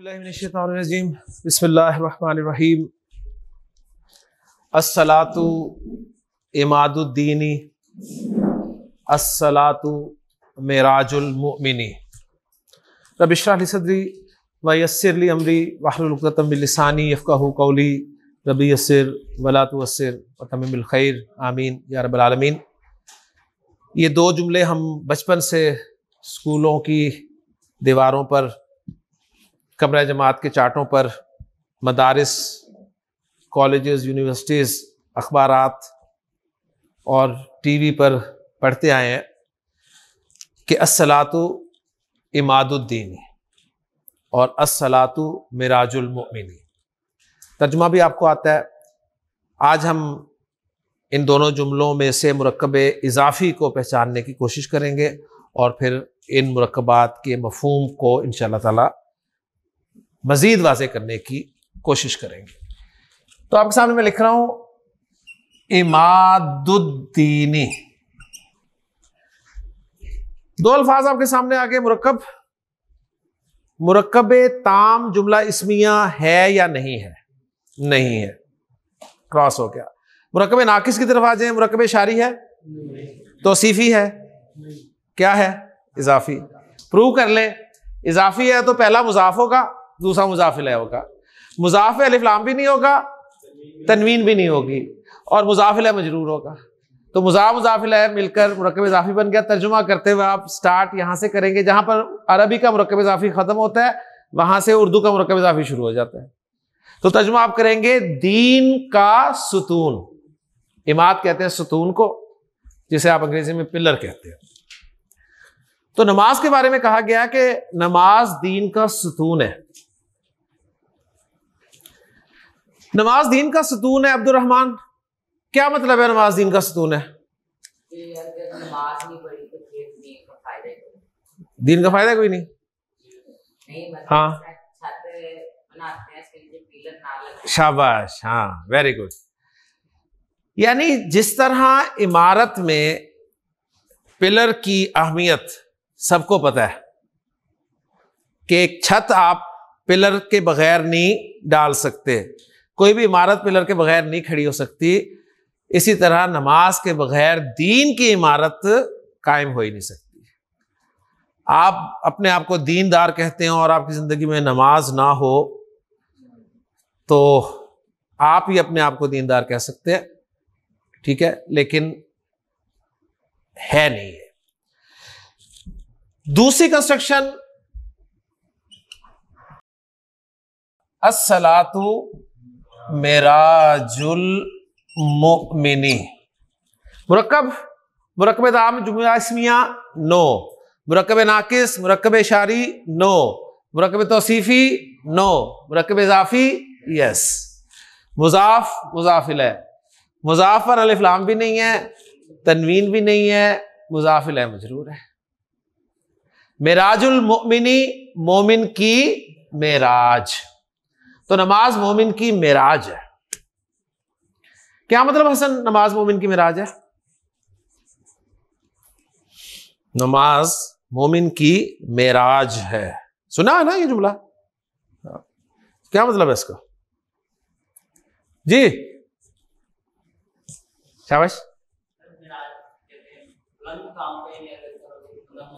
औज़ुबिल्लाहिमिनश्शैतानिर्रजीम बिस्मिल्लाहिर्रहमानिर्रहीम अस्सलातु इमादुद्दीनी अस्सलातु मेराजुल मुमिनी रब्बि इश्रह ली सदरी व यस्सिर ली अमरी वहलुल उक़दतम मिन लिसानी यफ़क़हू क़ौली रब्बि यस्सिर वला तुअस्सिर व तम्मिमिल खैर आमीन या रब्बल आलमीन। ये दो जुमले हम बचपन से स्कूलों की दीवारों पर, कमरा जमात के चार्टों पर, मदारिस, कॉलेजेस, यूनिवर्सिटीज़, अखबारात और टीवी पर पढ़ते आए हैं कि अस्सलातु इमादुद्दीन और अस्सलातु मिराजुल मुमिनी। तर्जुमा भी आपको आता है। आज हम इन दोनों जुमलों में से मुरक्कब इजाफ़ी को पहचानने की कोशिश करेंगे और फिर इन मुरक्कबात के मफ़हूम को इंशाअल्लाह ताला मज़ीद वाज़े करने की कोशिश करेंगे। तो आपके सामने मैं लिख रहा हूं इमादुद्दीनी। दो अल्फाज आपके सामने आगे। मुरक्कब ताम जुमला इस्मिया है या नहीं है? नहीं है, क्रॉस हो गया। मुरक्कब नाकिस की तरफ आ जाए। मुरक्कब इशारी है, तौसीफी है, क्या है? इजाफी। प्रूव कर लें। इजाफी है तो पहला मुजाफ होगा, दूसरा मुजाफ इलैह होगा। मुजाफ अलिफ लाम भी नहीं होगा, तनवीन भी नहीं होगी, और मुजाफ इलैह मजरूर होगा। तो मुजाफ इलैह मिलकर मुरक्कब इजाफी बन गया। तर्जुमा करते हुए आप स्टार्ट यहां से करेंगे, जहां पर अरबी का मुरक्कब इजाफी खत्म होता है वहां से उर्दू का मुरक्कब इजाफी शुरू हो जाता है। तो तर्जुमा आप करेंगे दीन का सुतून। इमाद कहते हैं सुतून को, जिसे आप अंग्रेजी में पिलर कहते हैं। तो नमाज के बारे में कहा गया कि नमाज दीन का सुतून है। नमाज दीन का सुतून है। अब्दुल रहमान, क्या मतलब है नमाज दीन का सुतून है? दीन का फायदा कोई नहीं। हाँ, शाबाश, हाँ, वेरी गुड। यानी जिस तरह इमारत में पिलर की अहमियत सबको पता है कि एक छत आप पिलर के बगैर नहीं डाल सकते, कोई भी इमारत पिलर के बगैर नहीं खड़ी हो सकती, इसी तरह नमाज के बगैर दीन की इमारत कायम हो ही नहीं सकती। आप अपने आप को दीनदार कहते हैं और आपकी जिंदगी में नमाज ना हो तो आप ही अपने आप को दीनदार कह सकते हैं, ठीक है, लेकिन है नहीं है। दूसरी कंस्ट्रक्शन, अस्सलातु मेराजुल मुमिनी। मुरक्कब दाम जुमला इस्मिया नो, मुरक्कब नाकिस, मुरक्कब इशारी नो, मुरक्कब तौसीफी नो, मुरक्कब इजाफी यस, मुजाफ इलैह। मुजाफ पर अलिफ लाम भी नहीं है, तनवीन भी नहीं है, मुजाफ इलैह मजरूर है। मेराजुल मुमिनी, मोमिन की मेराज। तो नमाज मोमिन की मेराज है। क्या मतलब हसन नमाज मोमिन की मेराज है? नमाज मोमिन की मेराज है। सुना है ना ये जुमला? क्या मतलब है इसका? जी शाबाश।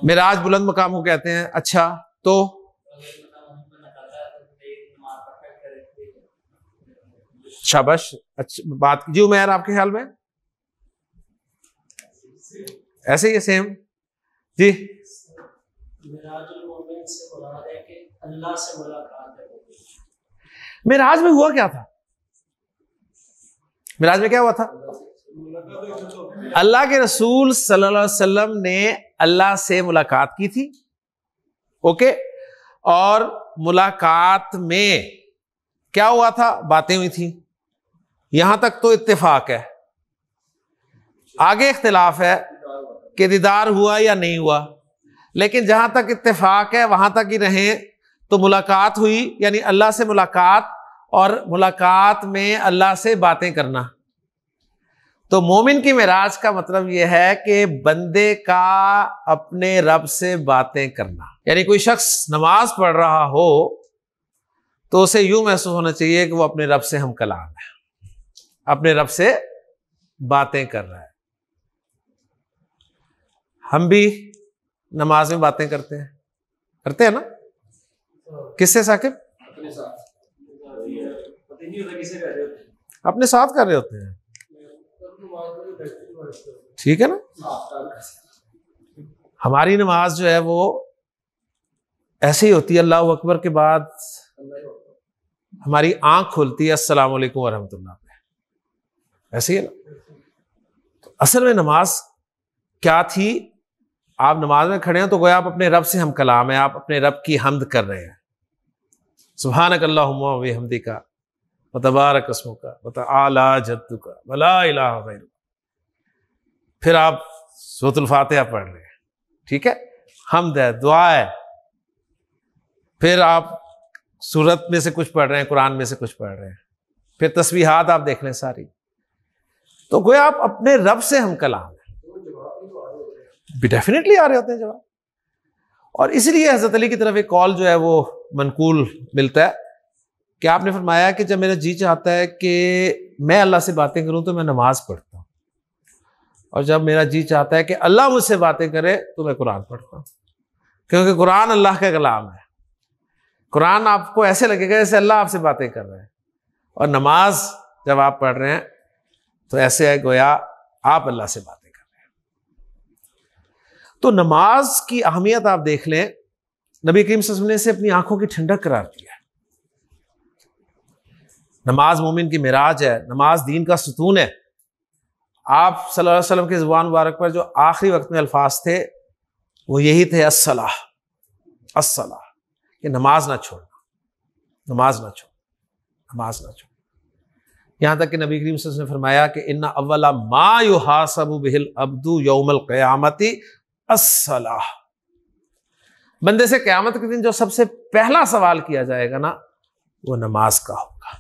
मेराज बुलंद मकाम को कहते हैं। अच्छा, तो शाबाश, अच्छी बात। जी उमैर, आपके ख्याल में ऐसे ही है? सेम जी। मेराज में हुआ क्या था? मेराज में क्या हुआ था? अल्लाह के रसूल सल्लल्लाहु अलैहि वसल्लम ने अल्लाह से मुलाकात की थी, ओके, और मुलाकात में क्या हुआ था? बातें हुई थी। यहां तक तो इत्तेफाक है। आगे इख्तिलाफ है कि दीदार हुआ या नहीं हुआ, लेकिन जहां तक इत्तेफाक है वहां तक ही रहें। तो मुलाकात हुई, यानी अल्लाह से मुलाकात, और मुलाकात में अल्लाह से बातें करना। तो मोमिन की मेराज का मतलब यह है कि बंदे का अपने रब से बातें करना। यानी कोई शख्स नमाज पढ़ रहा हो तो उसे यूं महसूस होना चाहिए कि वो अपने रब से हम कलाम है, अपने रब से बातें कर रहा है। हम भी नमाज में बातें करते हैं ना? किससे साकिब? अपने साथ कर रहे होते हैं, ठीक है ना? हमारी नमाज जो है वो ऐसे ही होती है, अल्लाह अकबर के बाद हमारी आंख खुलती है अस्सलाम वालेकुम वरहमतुल्लाह पे, ऐसे ही है ना? तो असल में नमाज क्या थी? आप नमाज में खड़े हैं तो गोया आप अपने रब से हम कलाम है, आप अपने रब की हमद कर रहे हैं। सुब्हानक अल्लाहुम्मा व बिहम्दिका व तबारक अस्मुका व तआला जद्दुका व ला इलाहा गैरुक। फिर आप सूरतुल फातिहा पढ़ रहे हैं, ठीक है, हमद है, दुआ है। फिर आप सूरत में से कुछ पढ़ रहे हैं, कुरान में से कुछ पढ़ रहे हैं, फिर तस्बीहात आप देख लें सारी, तो गोया आप अपने रब से हम कलाम है। डेफिनेटली आ रहे होते हैं जवाब। और इसलिए हजरत अली की तरफ एक कॉल जो है वो मनकूल मिलता है कि आपने फरमाया कि जब मेरा जी चाहता है कि मैं अल्लाह से बातें करूं तो मैं नमाज पढ़ता हूं, और जब मेरा जी चाहता है कि अल्लाह मुझसे बातें करे तो मैं कुरान पढ़ता हूं, क्योंकि कुरान अल्लाह का कलाम है। कुरान आपको ऐसे लगेगा जैसे अल्लाह आपसे बातें कर रहे हैं, और नमाज जब आप पढ़ रहे हैं तो ऐसे है गोया आप अल्लाह से बातें कर रहे हैं। तो नमाज की अहमियत आप देख लें, नबी करीम सल्लल्लाहु अलैहि वसल्लम ने से अपनी आंखों की ठंडक करार दिया है। नमाज मोमिन की मिराज है, नमाज दीन का सुतून है। आप सल्लल्लाहु अलैहि वसल्लम के ज़ुबान मुबारक पर जो आखिरी वक्त में अल्फाज थे वो यही थे, अस्सलाह अस्सलाह, कि नमाज ना छोड़ना, नमाज ना छोड़ना, नमाज ना छोड़ना। यहां तक कि नबी करीम सल्लल्लाहु अलैहि वसल्लम ने फरमाया कि इन्ना अव्वला मा युहासबु बिहिल अब्दु यौमल क़यामती अस्सलाह। बंदे से क़यामत के दिन जो सबसे पहला सवाल किया जाएगा ना, वो नमाज का होगा।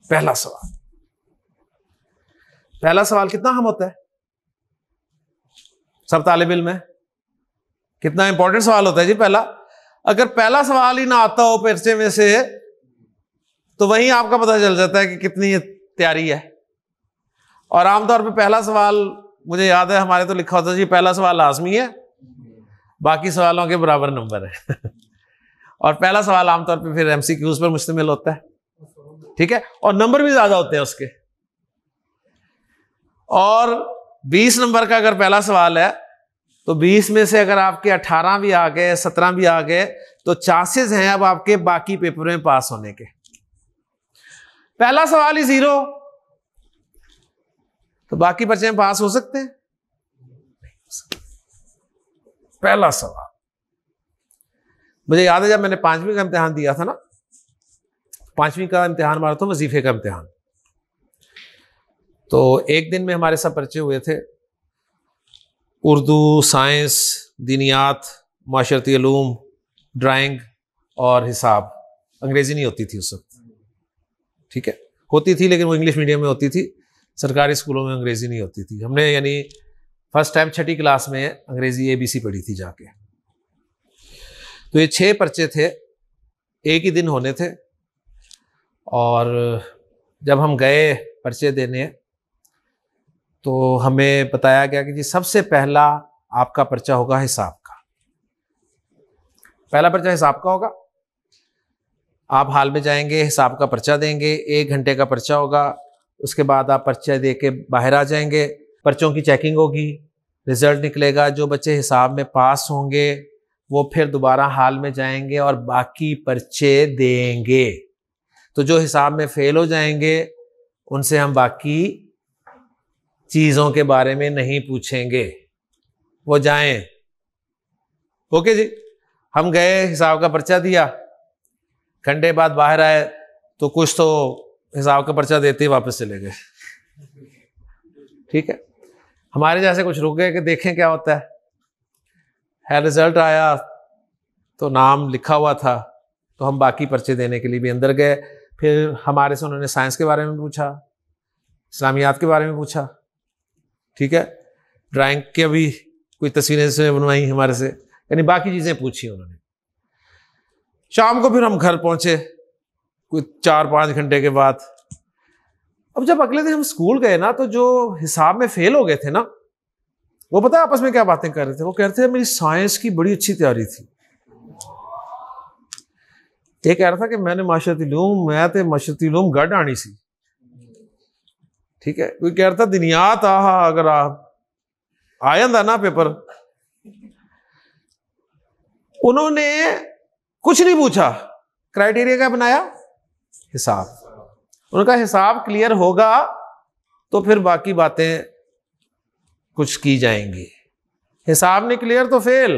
पहला सवाल, पहला सवाल कितना अहम होता है? सब तालिब इल्म है, कितना इंपॉर्टेंट सवाल होता है जी पहला। अगर पहला सवाल ही ना आता हो पर्चे में से तो वहीं आपका पता चल जाता है कि कितनी तैयारी है। और आमतौर पे पहला सवाल, मुझे याद है हमारे तो लिखा होता है जी पहला सवाल लाजमी है, बाकी सवालों के बराबर नंबर है। और पहला सवाल आमतौर पे फिर एमसीक्यूज पर मुश्तमिल होता है, ठीक है, और नंबर भी ज्यादा होते हैं उसके। और 20 नंबर का अगर पहला सवाल है तो 20 में से अगर आपके 18 भी आ गए, 17 भी आ गए, तो चांसेस हैं अब आपके बाकी पेपर में पास होने के। पहला सवाल ही 0 तो बाकी पर्चे में पास हो सकते हैं? पहला सवाल। मुझे याद है जब मैंने 5वीं का इम्तिहान दिया था ना, 5वीं का इम्तिहान हमारा था वजीफे का इम्तिहान, तो एक दिन में हमारे सब पर्चे हुए थे, उर्दू, साइंस, दीनियात, माशरती उलूम, ड्राइंग और हिसाब। अंग्रेजी नहीं होती थी उस वक्त, ठीक है, होती थी लेकिन वो इंग्लिश मीडियम में होती थी, सरकारी स्कूलों में अंग्रेजी नहीं होती थी। हमने यानी फर्स्ट टाइम 6ठी क्लास में अंग्रेजी ABC पढ़ी थी जाके। तो ये 6 पर्चे थे, एक ही दिन होने थे। और जब हम गए पर्चे देने तो हमें बताया गया कि जी सबसे पहला आपका पर्चा होगा हिसाब का। पहला पर्चा हिसाब का होगा। आप हाल में जाएंगे, हिसाब का पर्चा देंगे, 1 घंटे का पर्चा होगा। उसके बाद आप पर्चा दे के बाहर आ जाएंगे, पर्चों की चेकिंग होगी, रिजल्ट निकलेगा। जो बच्चे हिसाब में पास होंगे वो फिर दोबारा हाल में जाएंगे और बाकी पर्चे देंगे। तो जो हिसाब में फेल हो जाएंगे उनसे हम बाकी चीज़ों के बारे में नहीं पूछेंगे, वो जाएं। ओके जी। हम गए, हिसाब का पर्चा दिया, घंटे बाद बाहर आए तो कुछ तो हिसाब का पर्चा देते ही वापस चले गए, ठीक है। हमारे जैसे कुछ रुक गए कि देखें क्या होता है। रिजल्ट आया तो नाम लिखा हुआ था, तो हम बाकी पर्चे देने के लिए भी अंदर गए। फिर हमारे से उन्होंने साइंस के बारे में पूछा, इस्लामियात के बारे में पूछा, ठीक है, ड्राइंग के भी कोई तस्वीरें से बनवाई हमारे से, यानी बाकी चीज़ें पूछी उन्होंने। शाम को फिर हम घर पहुंचे कोई 4-5 घंटे के बाद। अब जब अगले दिन हम स्कूल गए ना, तो जो हिसाब में फेल हो गए थे ना, वो पता है आपस में क्या बातें कर रहे थे? वो कह रहे थे मेरी साइंस की बड़ी अच्छी तैयारी थी। ये कह रहा था कि मैंने माशरती उलूम गढ़ आनी सी, ठीक है। कोई कह रहा था दुनियात अगर आप आ जाता ना पेपर। उन्होंने कुछ नहीं पूछा, क्राइटेरिया क्या बनाया? हिसाब। उनका हिसाब क्लियर होगा तो फिर बाकी बातें कुछ की जाएंगी। हिसाब नहीं क्लियर तो फेल।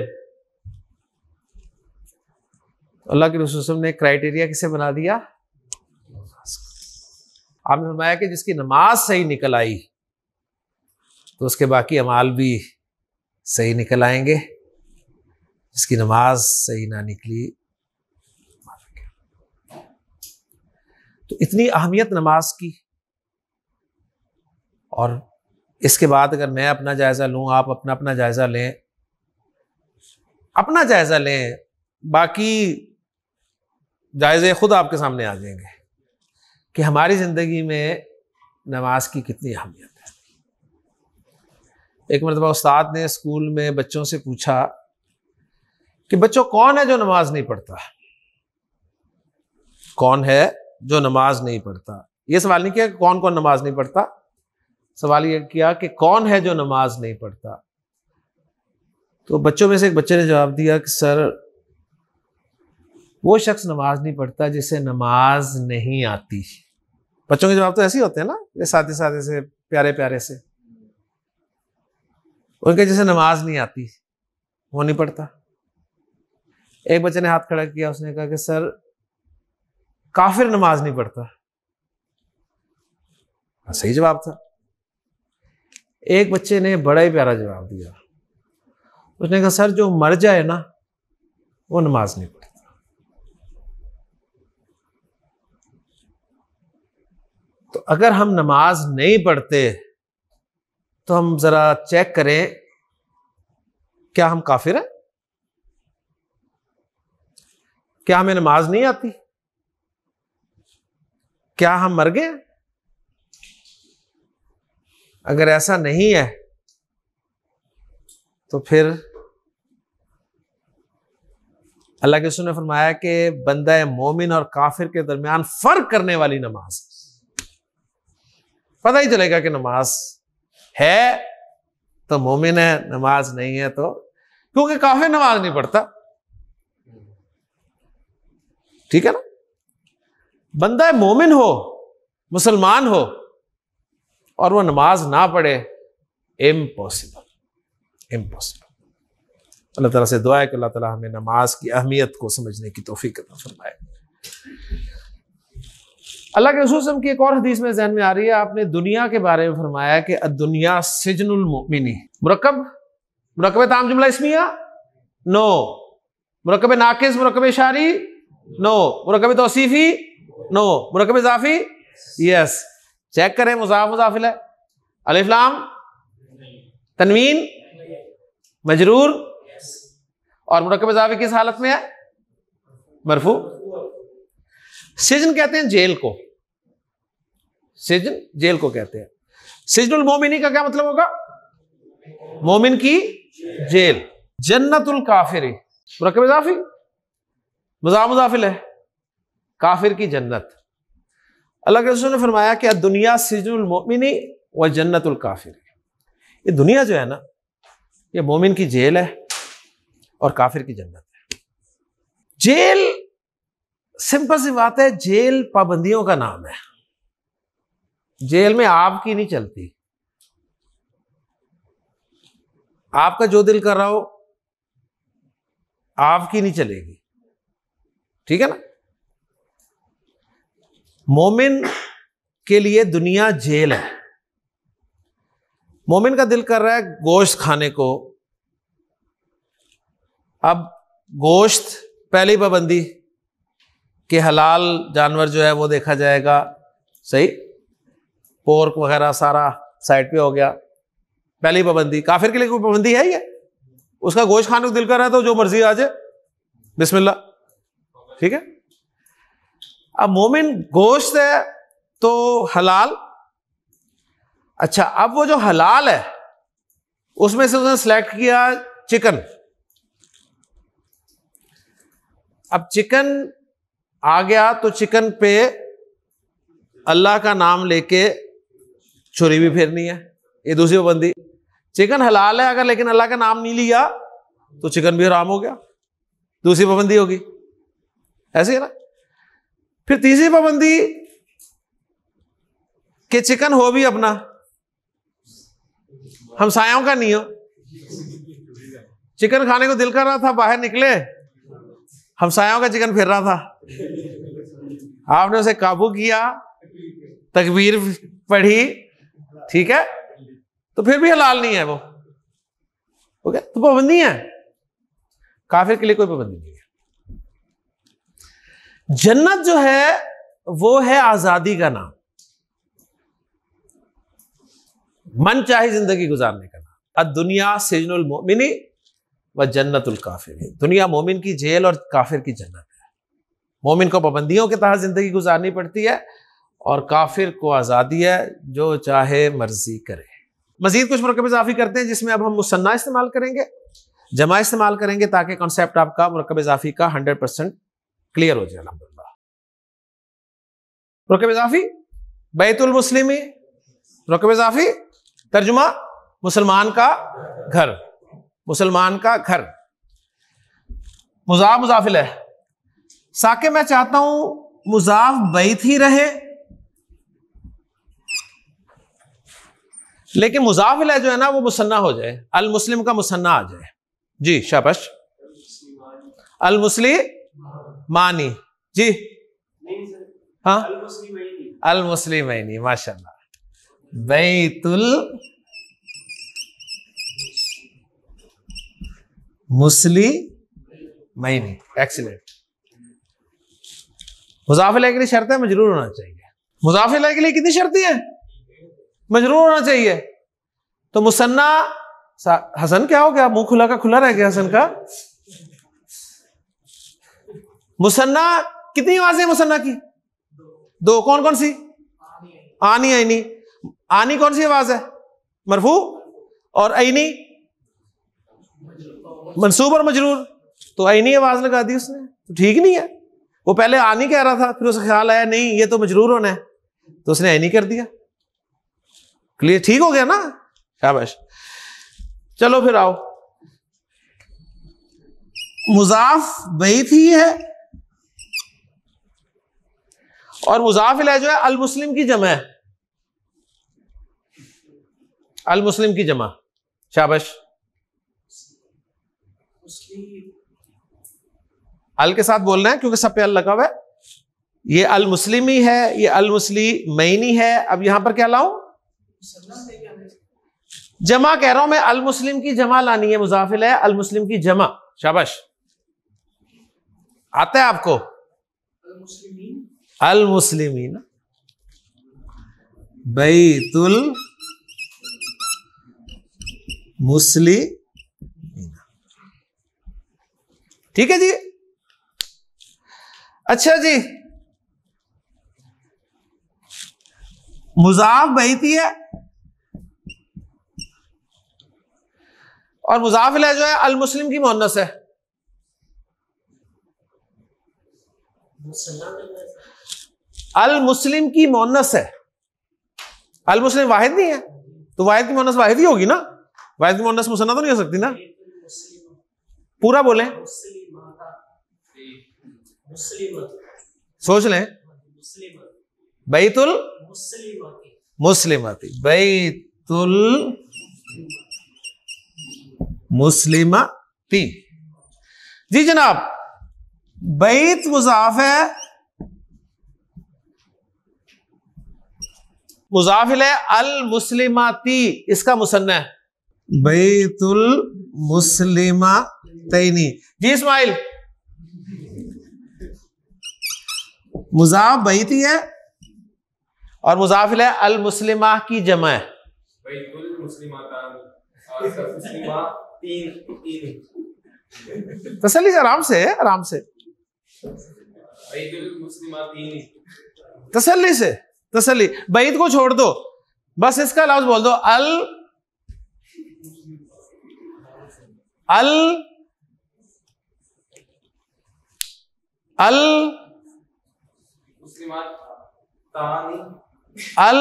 अल्लाह के रसूल ने क्राइटेरिया किसे बना दिया? आपने फरमाया कि जिसकी नमाज सही निकल आई तो उसके बाकी अमाल भी सही निकल आएंगे, जिसकी नमाज सही ना निकली। तो इतनी अहमियत नमाज की। और इसके बाद अगर मैं अपना जायजा लूं, आप अपना अपना जायजा लें, अपना जायजा लें, बाकी जायजे खुद आपके सामने आ जाएंगे कि हमारी जिंदगी में नमाज की कितनी अहमियत है। एक मरतबा उस्ताद ने स्कूल में बच्चों से पूछा कि बच्चों कौन है जो नमाज नहीं पढ़ता? कौन है जो नमाज नहीं पढ़ता? यह सवाल नहीं किया कि कौन कौन नमाज नहीं पढ़ता, सवाल यह किया कि कौन है जो नमाज नहीं पढ़ता। तो बच्चों में से एक बच्चे ने जवाब दिया कि सर, वो शख्स नमाज नहीं पढ़ता जिसे नमाज नहीं आती। बच्चों के जवाब तो ऐसे ही होते हैं ना, ये सादे सादे से, प्यारे प्यारे से। उनके जैसे नमाज नहीं आती, वो नहीं पढ़ता। एक बच्चे ने हाथ खड़ा किया, उसने कहा कि सर, काफिर नमाज नहीं पढ़ता। सही जवाब था। एक बच्चे ने बड़ा ही प्यारा जवाब दिया, उसने कहा सर, जो मर जाए ना वो नमाज नहीं पढ़ता। तो अगर हम नमाज नहीं पढ़ते तो हम जरा चेक करें, क्या हम काफिर हैं? क्या हमें नमाज नहीं आती? क्या हम मर गए? अगर ऐसा नहीं है तो फिर अल्लाह के रसूल ने फरमाया कि बंदा मोमिन और काफिर के दरमियान फर्क करने वाली नमाज, पता ही चलेगा कि नमाज है तो मोमिन है, नमाज नहीं है तो, क्योंकि काफिर नमाज नहीं पढ़ता, ठीक है ना। बंदा मोमिन हो, मुसलमान हो और वो नमाज ना पढ़े, इम्पॉसिबल, इम्पॉसिबल। अल्लाह ताला से दुआ है कि अल्लाह ताला हमें नमाज की अहमियत को समझने की तौफीक अता फरमाए। अल्लाह के रसूल सल्लल्लाहु अलैहि वसल्लम की एक और हदीस में ज़हन में आ रही है, आपने दुनिया के बारे में फरमाया कि दुनिया सिजनुल मुमिनी। मुरक्कब ताम जुमला इस्मिया नो, मुरक्कब नाकिस, मुरक्कब इशारी नो, मुरक्कब तौसीफी नो, मुरक्कब इज़ाफी यस। चेक करें, मुज़ाफ मुज़ाफिल है, अलिफ लाम तनवीन मजरूर, और मुरक्कब इज़ाफी किस हालत में है? मरफू। सिजन कहते हैं जेल को, सिजन जेल को कहते हैं। सिजनुल मोमिनी का क्या मतलब होगा? मोमिन की जेल। जन्नतुल काफिरी, मुरक्कब इज़ाफी, मुज़ाफ मुज़ाफिल है, काफिर की जन्नत। अल्लाह के रसूल ने फरमाया कि दुनिया सिजनुल मोमिनी व जन्नतुल काफिर। ये दुनिया जो है ना, ये मोमिन की जेल है और काफिर की जन्नत है। जेल, सिंपल सी बात है, जेल पाबंदियों का नाम है। जेल में आपकी नहीं चलती, आपका जो दिल कर रहा हो आपकी नहीं चलेगी, ठीक है ना। मोमिन के लिए दुनिया जेल है। मोमिन का दिल कर रहा है गोश्त खाने को, अब गोश्त पहली पाबंदी कि हलाल जानवर जो है वो देखा जाएगा, सही, पोर्क वगैरह सारा साइड पे हो गया, पहली पाबंदी। काफिर के लिए कोई पाबंदी है? ये उसका गोश्त खाने को दिल कर रहा है तो जो मर्जी आ जाए, बिस्मिल्लाह, ठीक है। अब मोमिन गोश्त है तो हलाल। अच्छा, अब वो जो हलाल है उसमें से उसने सेलेक्ट किया चिकन। अब चिकन आ गया तो चिकन पे अल्लाह का नाम लेके छुरी भी फेरनी है, ये दूसरी पाबंदी। चिकन हलाल है अगर, लेकिन अल्लाह का नाम नहीं लिया तो चिकन भी हराम हो गया, दूसरी पाबंदी होगी, ऐसे है ना। फिर तीसरी पाबंदी कि चिकन हो भी अपना, हमसायों का नहीं हो। चिकन खाने को दिल कर रहा था, बाहर निकले, हमसायों का चिकन फिर रहा था, आपने उसे काबू किया, तकबीर पढ़ी, ठीक है, तो फिर भी हलाल नहीं है वो, ओके। तो पाबंदी है, काफिर के लिए कोई पाबंदी नहीं है। जन्नत जो है वो है आजादी का नाम, मन चाहे जिंदगी गुजारने का नाम। दुनिया सिजनुल मोमिनी व जन्नतुल काफिर, दुनिया मोमिन की जेल और काफिर की जन्नत है। मोमिन को पाबंदियों के तहत जिंदगी गुजारनी पड़ती है और काफिर को आजादी है, जो चाहे मर्जी करे। मजीद कुछ मुरक्कब इजाफी करते हैं जिसमें अब हम मुसन्ना इस्तेमाल करेंगे, जमा इस्तेमाल करेंगे, ताकि कॉन्सेप्ट आपका मुरक्कब इजाफी का 100% क्लियर हो जाए। अल्हम्दुलिल्लाह। मुरक्कब इजाफी बैतुल मुस्लिमी, मुरक्कब इजाफी तर्जुमा मुसलमान का घर, मुसलमान का घर। मुजाफ मुजाफिल है, साके मैं चाहता हूं मुजाफ बैत ही रहे, लेकिन मुजाफिल है जो है ना वो मुसन्ना हो जाए, अल मुस्लिम का मुसन्ना आ जाए। जी शाबाश, अल मुस्लिमानी, जी हाँ, अल मुस्लिमैनी, माशाल्लाह। बैतुल मुस्लिमैनी, एक्सीलेंट। मुजाफिल के लिए शर्त है मजरूर होना चाहिए। मुजाफिल के लिए कितनी शर्तें हैं? मजरूर होना चाहिए। तो मुसन्ना, हसन क्या हो गया, मुंह खुला का खुला रह गया हसन का। मुसन्ना कितनी आवाजें मुसन्ना की? दो, कौन कौन सी? आनी आईनी। आनी कौन सी आवाज है? मरफू। और आईनी मंसूब और मजरूर, तो आईनी आवाज लगा दी उसने, तो ठीक नहीं है। वो पहले आनी कह रहा था, फिर उसे ख्याल आया नहीं ये तो मजरूर होना है, तो उसने आईनी कर दिया। क्लियर, ठीक हो गया ना, शाबाश। चलो फिर आओ, मुजाफ बैत ही है और मुजाफ इलैह जो है अल मुस्लिम की जमा है, अल मुस्लिम की जमा, शाबाश। अल के साथ बोलना है क्योंकि सब पे अल लगा हुआ है। ये अल मुस्लिमी है, ये अल मुस्लिमैनी है। अब यहां पर क्या लाऊं? जमा कह रहा हूं मैं, अल मुस्लिम की जमा लानी है, मुजाफिल है अल मुस्लिम की जमा, शाबाश। आता है आपको? अल मुस्लिमीन बैतुल मुस्लिमीन, ठीक है जी। अच्छा जी, मुजाफ बैती है और मुजाफ इलैह जो है अल मुस्लिम की मुअन्नस है। अल मुस्लिम की मुअन्नस है, अल मुस्लिम वाहिद नहीं है, तो वाहिद की मुअन्नस वाहिद ही होगी ना, वाहिद की मुअन्नस मुसन्ना तो नहीं हो सकती ना। पूरा बोलें, सोच लें। बैतुल मुस्लिमाती, बैतुल मुस्लिमाती, जी जनाब। बैत मुजाफ है, मुजाफिल है अल मुस्लिमाती, इसका मुसन्ना है बैतुल मुस्लिमातैनी। जी इस्माइल, मुजाफ बैती है और मुजाफिल है अल मुस्लिमा की जमा है। तसल्ली से, आराम से, आराम से। तसल्ली से, तसल्ली, बैत को छोड़ दो, बस इसका लफ्ज बोल दो, अल अल अल अल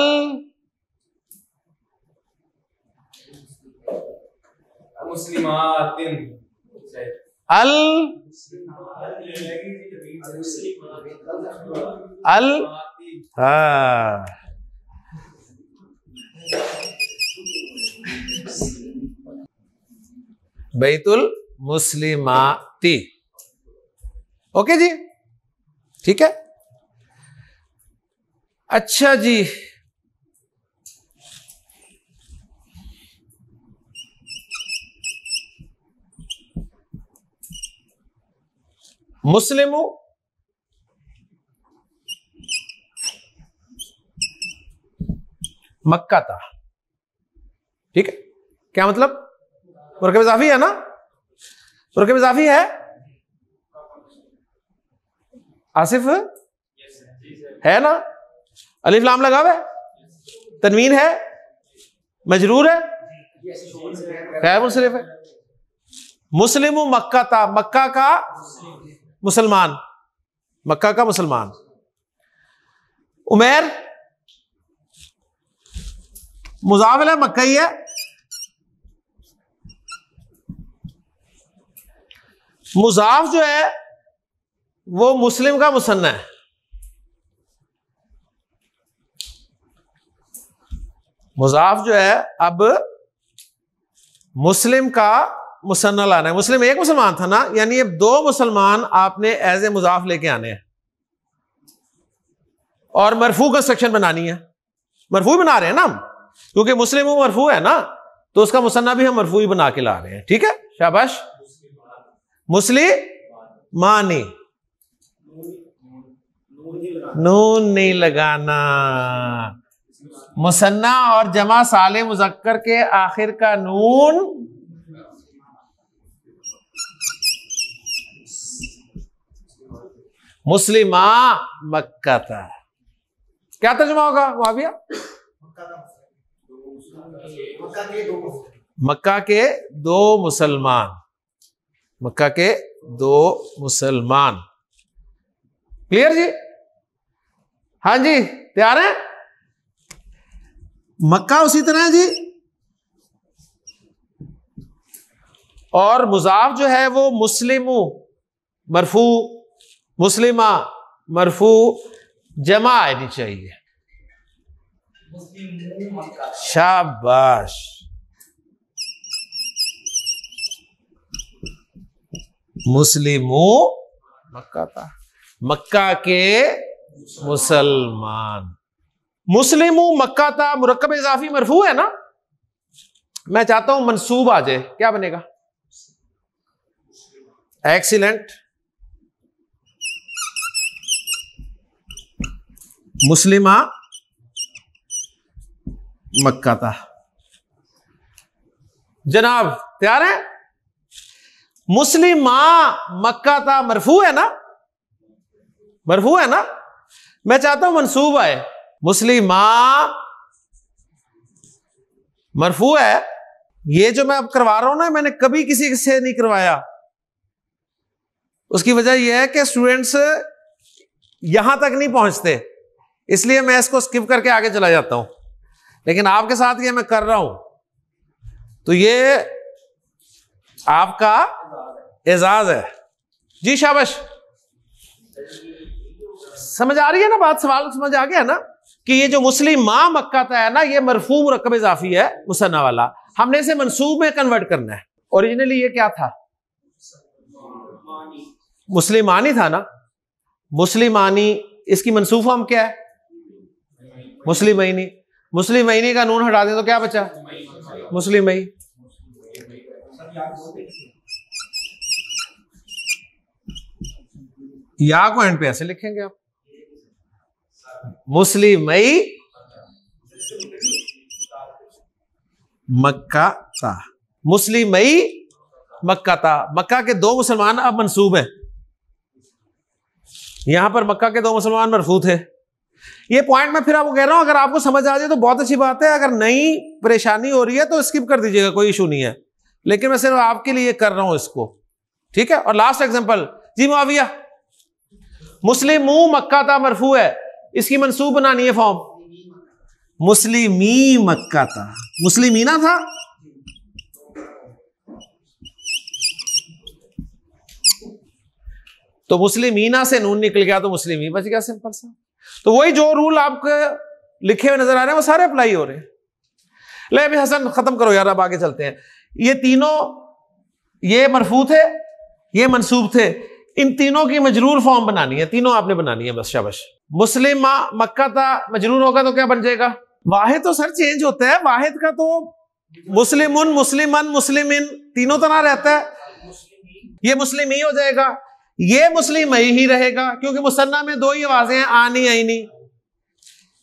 मुस्लिमातिन अल अल हाँ, बैतुल मुस्लिमाती। ओके जी, ठीक है। अच्छा जी, मुस्लिमु मक्का था, ठीक है। क्या मतलब? मुरकब इज़ाफ़ी है ना, मुरकब इज़ाफ़ी है। आसिफ है ना, अलिफ लाम लगा हुआ है, तनवीन है, मजरूर है, गैर मुंसरिफ है। मुस्लिमु मक्का था, मक्का का मुसलमान, मक्का का मुसलमान। उमैर मुज़ाफ है, मक्का ही है। मुज़ाफ जो है वो मुस्लिम का मुसन्ना है। मुज़ाफ जो है अब मुस्लिम का मुसन्ना लाना है। मुस्लिम एक मुसलमान था ना, यानी ये दो मुसलमान आपने एज ए मुज़ाफ लेके आने हैं और मरफू कंस्ट्रक्शन बनानी है। मरफू बना रहे हैं ना हम, क्योंकि मुस्लिम मरफू है ना, तो उसका मुसन्ना भी हम मरफू ही बना के ला रहे हैं। ठीक है, शाबाश। मुस्लिमानी, नून नहीं लगाना। मुसन्ना और जमा साले मुज़क्कर के आखिर का नून मुस्लिमा मक्का था। क्या तर्जुमा होगा मुआविया? मक्का के दो मुसलमान, मक्का के दो मुसलमान। क्लियर जी? हाँ जी, तैयार है? मक्का उसी तरह है जी, और मुज़ाफ जो है वो मुस्लिमु मरफू, मुस्लिमा मरफू, जमा आनी चाहिए। शाबाश। मुस्लिमु मक्का था, मक्का के मुसलमान। मुस्लिमु मक्का था मुरक्कब इज़ाफ़ी मरफू है ना, मैं चाहता हूं मंसूब आ जाए। क्या बनेगा? एक्सीलेंट। मुस्लिमा मक्का था। जनाब तैयार है? मुस्लिमा मक्का था मरफू है ना, मरफू है ना, मैं चाहता हूं मंसूब आए। मुस्लिमा मरफू है। ये जो मैं अब करवा रहा हूं ना, मैंने कभी किसी से नहीं करवाया। उसकी वजह यह है कि स्टूडेंट्स यहां तक नहीं पहुंचते, इसलिए मैं इसको स्किप करके आगे चला जाता हूं। लेकिन आपके साथ ये मैं कर रहा हूं, तो ये आपका एजाज है जी। शाबाश। समझ आ रही है ना बात? सवाल समझ आ गया ना कि ये जो मुस्लिम मां मक्का था है ना, ये मरफू मुरक्कब इज़ाफ़ी है मुसन्ना वाला, हमने इसे मंसूब में कन्वर्ट करना है। ओरिजिनली ये क्या था? मुस्लिमानी था ना, मुस्लिमानी। इसकी मंसूब फॉर्म क्या है? मुस्लिमैनी। मुस्लिमैनी का नून हटा दें तो क्या बचा? मुस्लिमई। या को एंड पे ऐसे लिखेंगे आप, मुस्लिमई मक्का था, मुस्लिमई मक्का था। मक्का के दो मुसलमान अब मंसूब है, यहां पर मक्का के 2 मुसलमान मरफू थे। ये पॉइंट मैं फिर आपको कह रहा हूं, अगर आपको समझ आ जाए तो बहुत अच्छी बात है, अगर नई परेशानी हो रही है तो स्किप कर दीजिएगा, कोई इशू नहीं है, लेकिन मैं सिर्फ आपके लिए कर रहा हूं इसको, ठीक है। और लास्ट एग्जांपल जी, मुआविया मुस्लिमू मक्का था मरफू है, इसकी मंसूब बनानी है फॉर्म, मुस्लिमी मक्का था, मुस्लिमीना था, तो मुस्लिमीना से नून निकल गया तो मुस्लिमी बच गया, सिंपल सा। तो वही जो रूल आपके लिखे हुए नजर आ रहे हैं वो सारे अप्लाई हो रहे हैं। ले अभी हसन खत्म करो यार, अब आगे चलते हैं। ये तीनों, ये मरफू थे, ये मंसूब थे, इन तीनों की मजरूर फॉर्म बनानी है, तीनों आपने बनानी है बस, शाबाश। मुस्लिम मक्का था मजरूर होगा तो क्या बन जाएगा? वाहिद तो सर चेंज होता है, वाहिद का तो मुस्लिमुन, मुस्लिमन, मुस्लिमिन तीनों तरह रहता है, ये मुस्लिम ही हो जाएगा, ये मुस्लिम ही रहेगा क्योंकि मुसन्ना में 2 ही आवाजें हैं, आनी आईनी।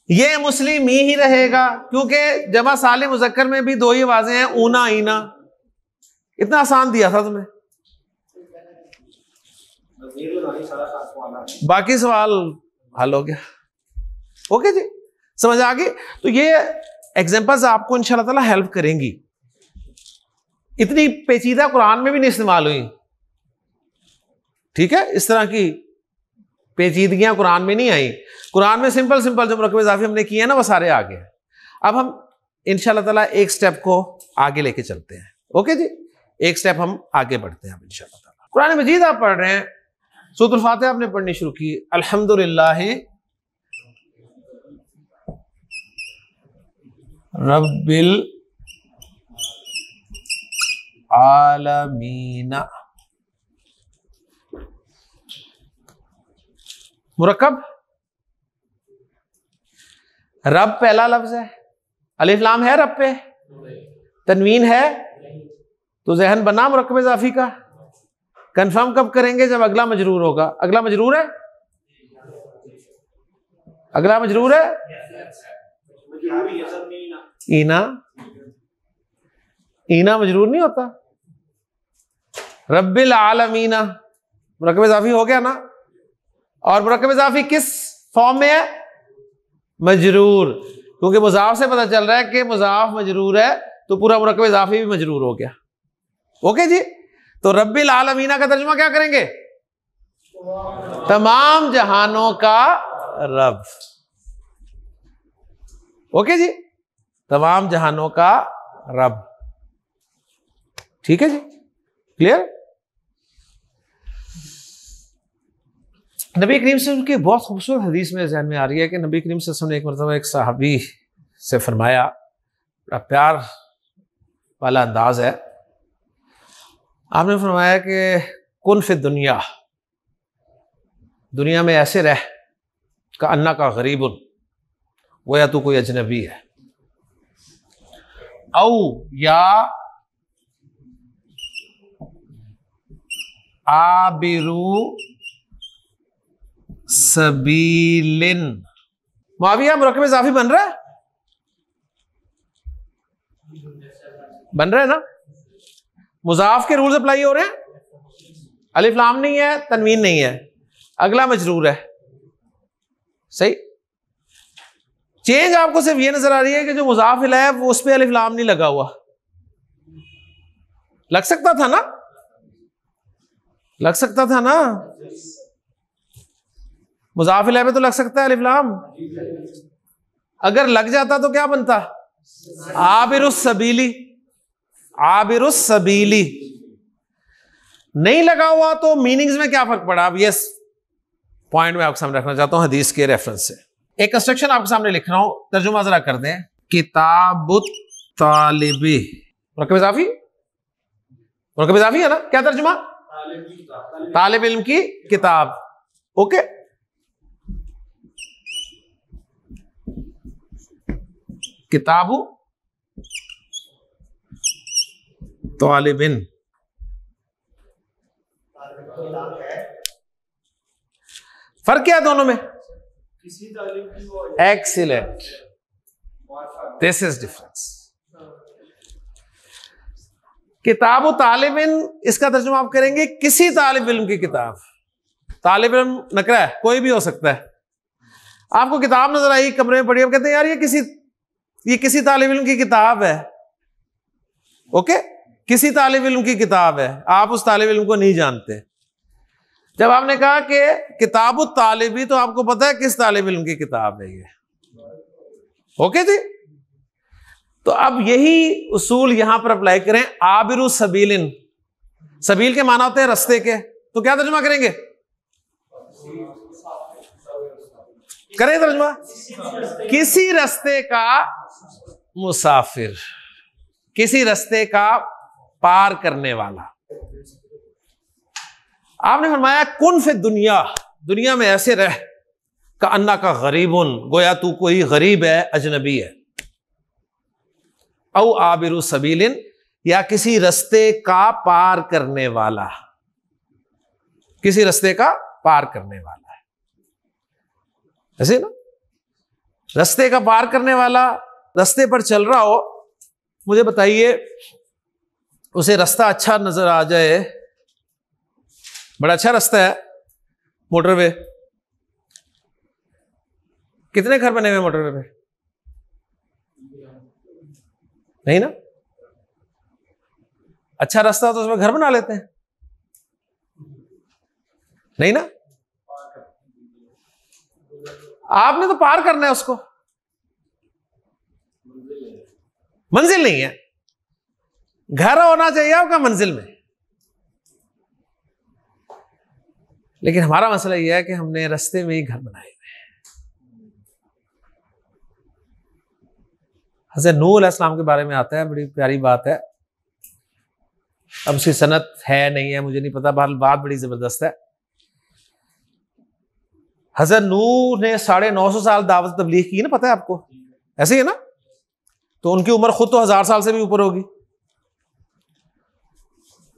ये मुस्लिम ही रहेगा क्योंकि जमा साले मुजक्कर में भी 2 ही आवाजें हैं, ऊना आईना। इतना आसान दिया था तुम्हें, बाकी सवाल हल हो गया। ओके जी, समझ आ गई? तो ये एग्जांपल्स आपको इंशाल्लाह ताला हेल्प करेंगी, इतनी पेचीदा कुरान में भी नहीं इस्तेमाल हुई, ठीक है। इस तरह की पेचीदगियां कुरान में नहीं आई, कुरान में सिंपल सिंपल जो मुरक्कब इज़ाफ़ी हमने किए हैं ना वो सारे आ गए। अब हम इंशाल्लाह ताला एक स्टेप को आगे लेके चलते हैं। ओके जी, एक स्टेप हम आगे बढ़ते हैं अब इंशाल्लाह ताला। कुरान मजीद आप पढ़ रहे हैं, सूरह फातिहा आपने पढ़नी शुरू की, अल्हम्दुलिल्लाह रब्बिल आलमीन। मुरक्कब रब पहला लफ्ज है, अलिफ लाम है रब पे, तनवीन है, तो जहन बना मुरक्कब इज़ाफ़ी का। कंफर्म कब करेंगे? जब अगला मजरूर होगा। अगला मजरूर है, अगला मजरूर है ईना, ईना मजरूर नहीं होता। रब्बिल आलमीना मुरक्कब इज़ाफ़ी हो गया ना। और मुरक्कब इज़ाफ़ी किस फॉर्म में है? मजरूर, क्योंकि मुज़ाफ से पता चल रहा है कि मुज़ाफ मजरूर है तो पूरा मुरक्कब इज़ाफ़ी भी मजरूर हो गया। ओके जी, तो रब्बिल आलमीना का तर्जुमा क्या करेंगे? तमाम जहानों का रब। ओके जी, तमाम जहानों का रब, ठीक है जी, क्लियर? नबी करीम से उनकी बहुत खूबसूरत हदीस में ज़हन में आ रही है कि नबी करीम से एक मरतबा एक सहाबी से फरमाया, बड़ा प्यार वाला अंदाज है, आपने फरमाया कि कुन फिद दुनिया, दुनिया में ऐसे रह का अन्ना का गरीबुन, गोया तू कोई अजनबी है, औ या आबिरू सबीलिन। मुआविया मुरक्कब इज़ाफ़ी बन रहा है, बन रहा है ना? मुज़ाफ के रूल्स अप्लाई हो रहे हैं, अलिफ लाम नहीं है, तनवीन नहीं है, अगला मजरूर है, सही। चेंज आपको सिर्फ ये नजर आ रही है कि जो मुज़ाफ इलैह है वो उस पर अलिफ लाम नहीं लगा हुआ। लग सकता था ना, लग सकता था ना, मुज़ाफ इलैह पे तो लग सकता है अलिफ लाम। अगर लग जाता तो क्या बनता? आबिरुस सबीली, आबिरुस सबीली। नहीं लगा हुआ तो मीनिंग्स में क्या फर्क पड़ा? अब ये पॉइंट मैं आपके सामने रखना चाहता हूं हदीस के रेफरेंस से। एक कंस्ट्रक्शन आपके सामने लिख रहा हूं, तर्जुमा जरा कर दें। किताबुत तालिबी, मुरक्कब इज़ाफ़ी, मुरक्कब इज़ाफ़ी है ना? क्या तर्जुमा? तालिब इल्म की किताब। ओके, किताबु तालिबिन। फर्क क्या है दोनों में? Excellent, this is difference. किताबु तालिबिन, इसका तर्जुमा आप करेंगे किसी तालिब इल्म की किताब। तालिब इल्म नकरा है, कोई भी हो सकता है। आपको किताब नजर आई, कमरे में पड़ी, आप कहते हैं यार ये किसी तालिब इल्म की किताब है। ओके, किसी तालिब इल्म की किताब है, आप उस तालिब इल्म को नहीं जानते। जब आपने कहा कि किताबु तालिबी, तो आपको पता है किस तालिब इल्म की किताब है ये। ओके जी, तो अब यही उसूल यहां पर अप्लाई करें। आबिरु सबीलिन, सबील के माना होते हैं रास्ते के, तो क्या तर्जुमा करेंगे? करें तर्जुमा, किसी रास्ते का मुसाफिर, किसी रास्ते का पार करने वाला। आपने फरमाया कुन फि दुनिया, दुनिया में ऐसे रह का अन्ना का गरीबुन, गोया तू कोई गरीब है, अजनबी है। औ आबिरु सबीलिन, या किसी रास्ते का पार करने वाला, किसी रास्ते का पार करने वाला है। ऐसे ना, रास्ते का पार करने वाला रास्ते पर चल रहा हो, मुझे बताइए उसे रास्ता अच्छा नजर आ जाए, बड़ा अच्छा रास्ता है मोटरवे, कितने घर बने हुए मोटरवे पे? नहीं ना, अच्छा रास्ता तो उसमें घर बना लेते हैं, नहीं ना? आपने तो पार करना है उसको, मंजिल नहीं है, घर होना चाहिए आपका मंजिल में। लेकिन हमारा मसला यह है कि हमने रास्ते में ही घर बनाए हुए हैं। हज़रत नूह अलैहिस्सलाम के बारे में आता है, बड़ी प्यारी बात है। अब उसकी सनत है नहीं है मुझे नहीं पता, बहरहाल बात बड़ी जबरदस्त है। हज़रत नूह ने 950 साल दावत तबलीग की ना, पता है आपको, ऐसे ही है ना? तो उनकी उम्र खुद तो 1000 साल से भी ऊपर होगी।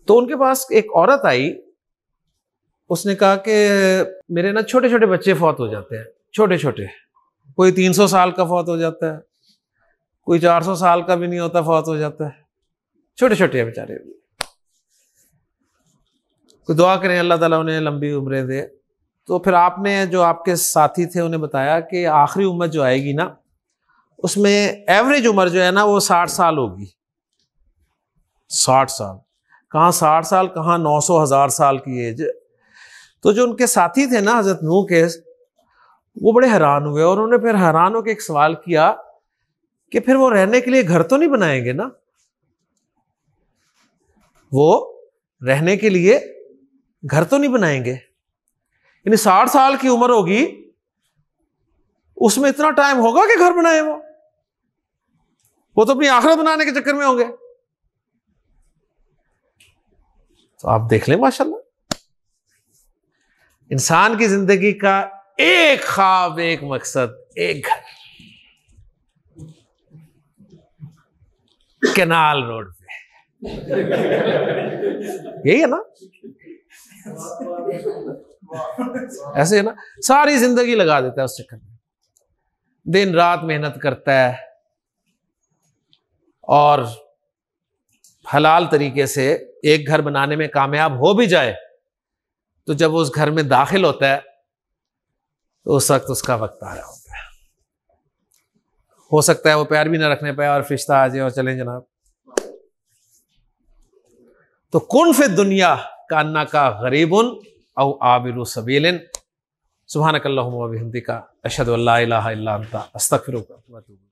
तो उनके पास एक औरत आई, उसने कहा कि मेरे ना छोटे छोटे बच्चे फौत हो जाते हैं, छोटे छोटे, कोई 300 साल का फौत हो जाता है, कोई 400 साल का भी नहीं होता, फौत हो जाता है, छोटे छोटे हैं बेचारे। तो दुआ करें अल्लाह ताला उन्हें लंबी उम्रें दे। तो फिर आपने जो आपके साथी थे उन्हें बताया कि आखिरी उम्र जो आएगी ना, उसमें एवरेज उम्र जो है ना वो 60 साल होगी। 60 साल कहाँ, 60 साल कहाँ, 900 1000 साल की एज। तो जो उनके साथी थे ना हज़रत नूह के, वो बड़े हैरान हुए और उन्होंने फिर हैरान होकर एक सवाल किया कि फिर वो रहने के लिए घर तो नहीं बनाएंगे ना? वो रहने के लिए घर तो नहीं बनाएंगे, यानी 60 साल की उम्र होगी, उसमें इतना टाइम होगा कि घर बनाए वो तो अपनी आखिरत बनाने के चक्कर में होंगे। तो आप देख लें माशाल्लाह, इंसान की जिंदगी का एक ख्वाब, एक मकसद, एक घर, कैनाल रोड पे, यही है ना? ऐसे है ना, सारी जिंदगी लगा देता है उस चक्कर में, दिन रात मेहनत करता है और हलाल तरीके से एक घर बनाने में कामयाब हो भी जाए, तो जब उस घर में दाखिल होता है तो उस वक्त उसका वक्त आया होता है। हो सकता है वो पैर भी ना रखने पाए और फरिश्ता आ जाए और चलें जनाब। तो कुन फि दुनिया का अन्ना का गरीबुन औ आबिरु सबीलिन। सुब्हानकल्लाहुम्मा व बिहम्दिका अशहदु अल्ला इलाहा इल्ला अंता अस्तगफिरुका व अतूबु।